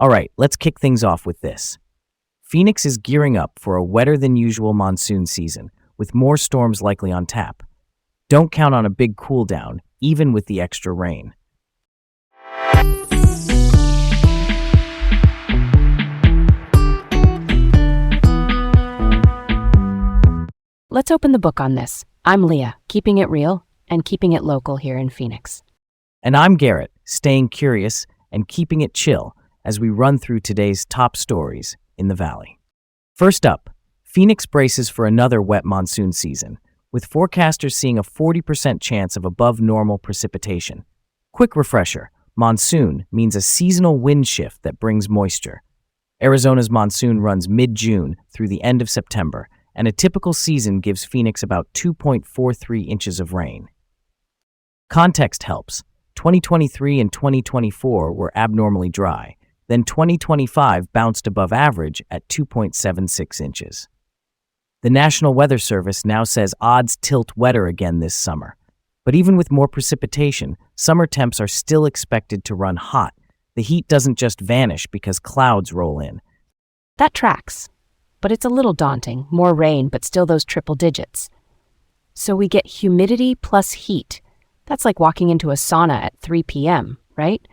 All right, let's kick things off with this. Phoenix is gearing up for a wetter than usual monsoon season, with more storms likely on tap. Don't count on a big cool down, even with the extra rain. Let's open the book on this. I'm Leah, keeping it real and keeping it local here in Phoenix. And I'm Garrett, staying curious and keeping it chill as we run through today's top stories in the Valley. First up, Phoenix braces for another wet monsoon season, with forecasters seeing a 40% chance of above normal precipitation. Quick refresher, monsoon means a seasonal wind shift that brings moisture. Arizona's monsoon runs mid-June through the end of September, and a typical season gives Phoenix about 2.43 inches of rain. Context helps. 2023 and 2024 were abnormally dry. Then 2025 bounced above average at 2.76 inches. The National Weather Service now says odds tilt wetter again this summer. But even with more precipitation, summer temps are still expected to run hot. The heat doesn't just vanish because clouds roll in. That tracks. But it's a little daunting. More rain, but still those triple digits. So we get humidity plus heat. That's like walking into a sauna at 3 p.m., right?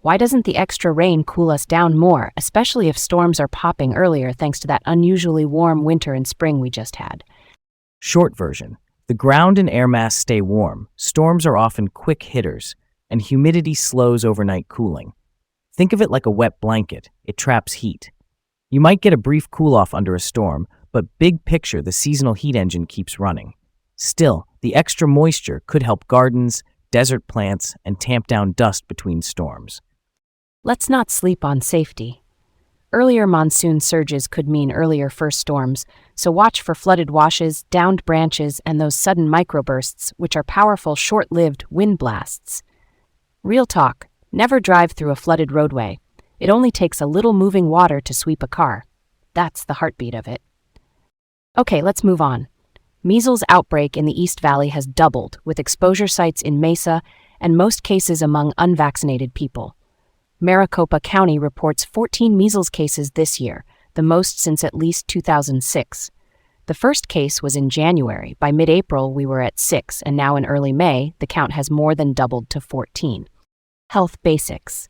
Why doesn't the extra rain cool us down more, especially if storms are popping earlier thanks to that unusually warm winter and spring we just had? Short version. The ground and air mass stay warm, storms are often quick hitters, and humidity slows overnight cooling. Think of it like a wet blanket. It traps heat. You might get a brief cool-off under a storm, but big picture, the seasonal heat engine keeps running. Still, the extra moisture could help gardens, desert plants, and tamp down dust between storms. Let's not sleep on safety. Earlier monsoon surges could mean earlier first storms, so watch for flooded washes, downed branches, and those sudden microbursts, which are powerful, short-lived wind blasts. Real talk, never drive through a flooded roadway. It only takes a little moving water to sweep a car. That's the heartbeat of it. Okay, let's move on. Measles outbreak in the East Valley has doubled, with exposure sites in Mesa and most cases among unvaccinated people. Maricopa County reports 14 measles cases this year, the most since at least 2006. The first case was in January. By mid-April, we were at 6, and now in early May, the count has more than doubled to 14. Health basics.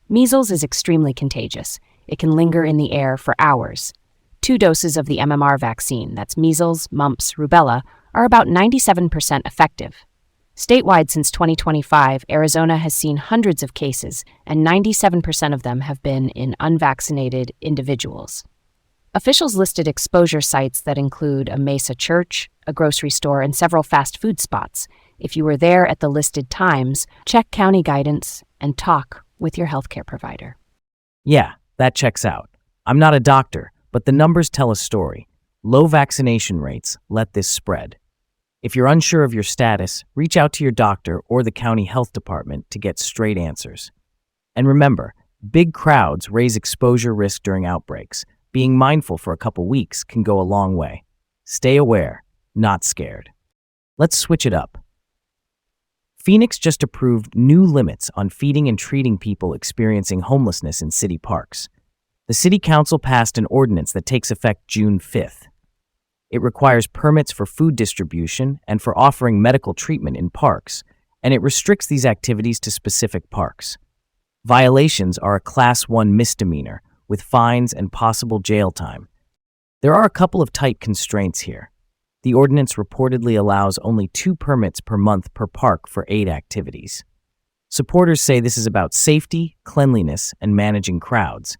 Measles is extremely contagious. It can linger in the air for hours. 2 doses of the MMR vaccine, that's measles, mumps, rubella, are about 97% effective. Statewide since 2025, Arizona has seen hundreds of cases, and 97% of them have been in unvaccinated individuals. Officials listed exposure sites that include a Mesa church, a grocery store, and several fast food spots. If you were there at the listed times, check county guidance and talk with your healthcare provider. Yeah, that checks out. I'm not a doctor, but the numbers tell a story. Low vaccination rates let this spread. If you're unsure of your status, reach out to your doctor or the county health department to get straight answers. And remember, big crowds raise exposure risk during outbreaks. Being mindful for a couple weeks can go a long way. Stay aware, not scared. Let's switch it up. Phoenix just approved new limits on feeding and treating people experiencing homelessness in city parks. The City Council passed an ordinance that takes effect June 5th. It requires permits for food distribution and for offering medical treatment in parks, and it restricts these activities to specific parks. Violations are a Class 1 misdemeanor, with fines and possible jail time. There are a couple of tight constraints here. The ordinance reportedly allows only 2 permits per month per park for 8 activities. Supporters say this is about safety, cleanliness, and managing crowds.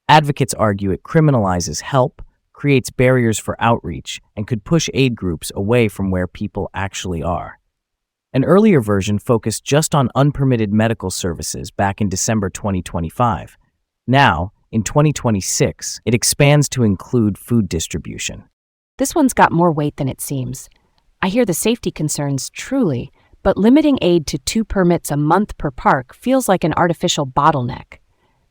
Advocates argue it criminalizes help, creates barriers for outreach, and could push aid groups away from where people actually are. An earlier version focused just on unpermitted medical services back in December 2025. Now, in 2026, it expands to include food distribution. This one's got more weight than it seems. I hear the safety concerns truly, but limiting aid to 2 permits a month per park feels like an artificial bottleneck.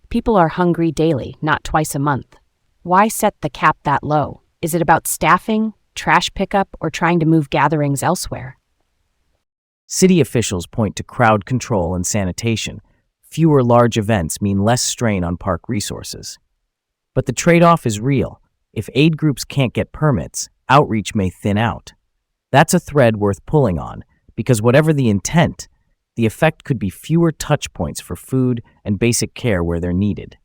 People are hungry daily, not twice a month. Why set the cap that low? Is it about staffing, trash pickup, or trying to move gatherings elsewhere? City officials point to crowd control and sanitation. Fewer large events mean less strain on park resources. But the trade-off is real. If aid groups can't get permits, outreach may thin out. That's a thread worth pulling on, because whatever the intent, the effect could be fewer touch points for food and basic care where they're needed.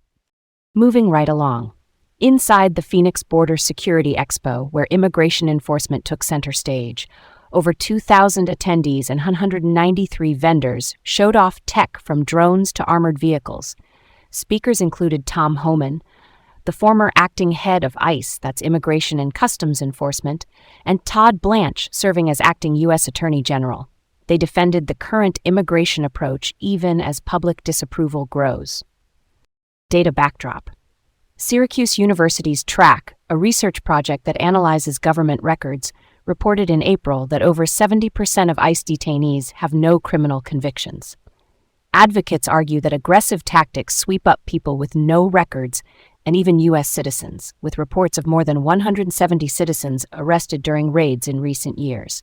Moving right along. Inside the Phoenix Border Security Expo, where immigration enforcement took center stage, over 2,000 attendees and 193 vendors showed off tech from drones to armored vehicles. Speakers included Tom Homan, the former acting head of ICE, that's Immigration and Customs Enforcement, and Todd Blanche, serving as acting U.S. Attorney General. They defended the current immigration approach even as public disapproval grows. Data backdrop. Syracuse University's TRACK, a research project that analyzes government records, reported in April that over 70% of ICE detainees have no criminal convictions. Advocates argue that aggressive tactics sweep up people with no records and even U.S. citizens, with reports of more than 170 citizens arrested during raids in recent years.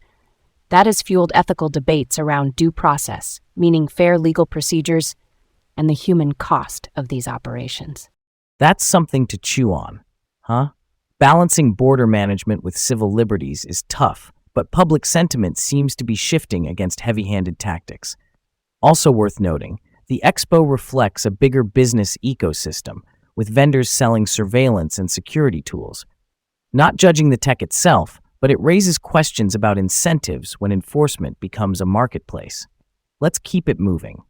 That has fueled ethical debates around due process, meaning fair legal procedures, and the human cost of these operations. That's something to chew on, huh? Balancing border management with civil liberties is tough, but public sentiment seems to be shifting against heavy-handed tactics. Also worth noting, the expo reflects a bigger business ecosystem, with vendors selling surveillance and security tools. Not judging the tech itself, but it raises questions about incentives when enforcement becomes a marketplace. Let's keep it moving.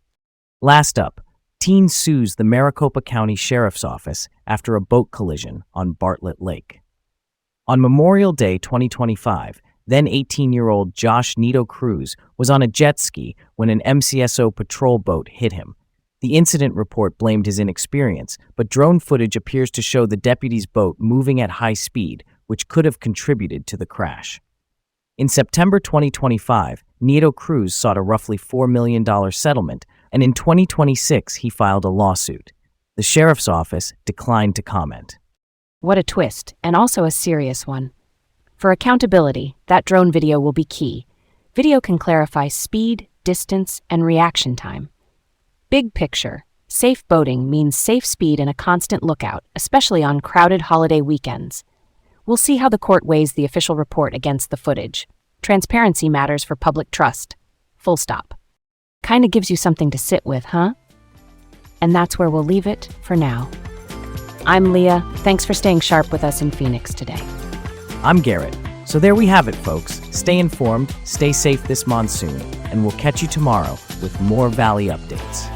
Last up, teen sues the Maricopa County Sheriff's Office after a boat collision on Bartlett Lake. On Memorial Day 2025, then 18-year-old Josh Nito Cruz was on a jet ski when an MCSO patrol boat hit him. The incident report blamed his inexperience, but drone footage appears to show the deputy's boat moving at high speed, which could have contributed to the crash. In September 2025, Nito Cruz sought a roughly $4 million settlement, and in 2026 he filed a lawsuit. The sheriff's office declined to comment. What a twist, and also a serious one. For accountability, that drone video will be key. Video can clarify speed, distance, and reaction time. Big picture, safe boating means safe speed and a constant lookout, especially on crowded holiday weekends. We'll see how the court weighs the official report against the footage. Transparency matters for public trust. Full stop. Kinda gives you something to sit with, huh? And that's where we'll leave it for now. I'm Leah. Thanks for staying sharp with us in Phoenix today. I'm Garrett. So there we have it, folks. Stay informed, stay safe this monsoon, and we'll catch you tomorrow with more Valley updates.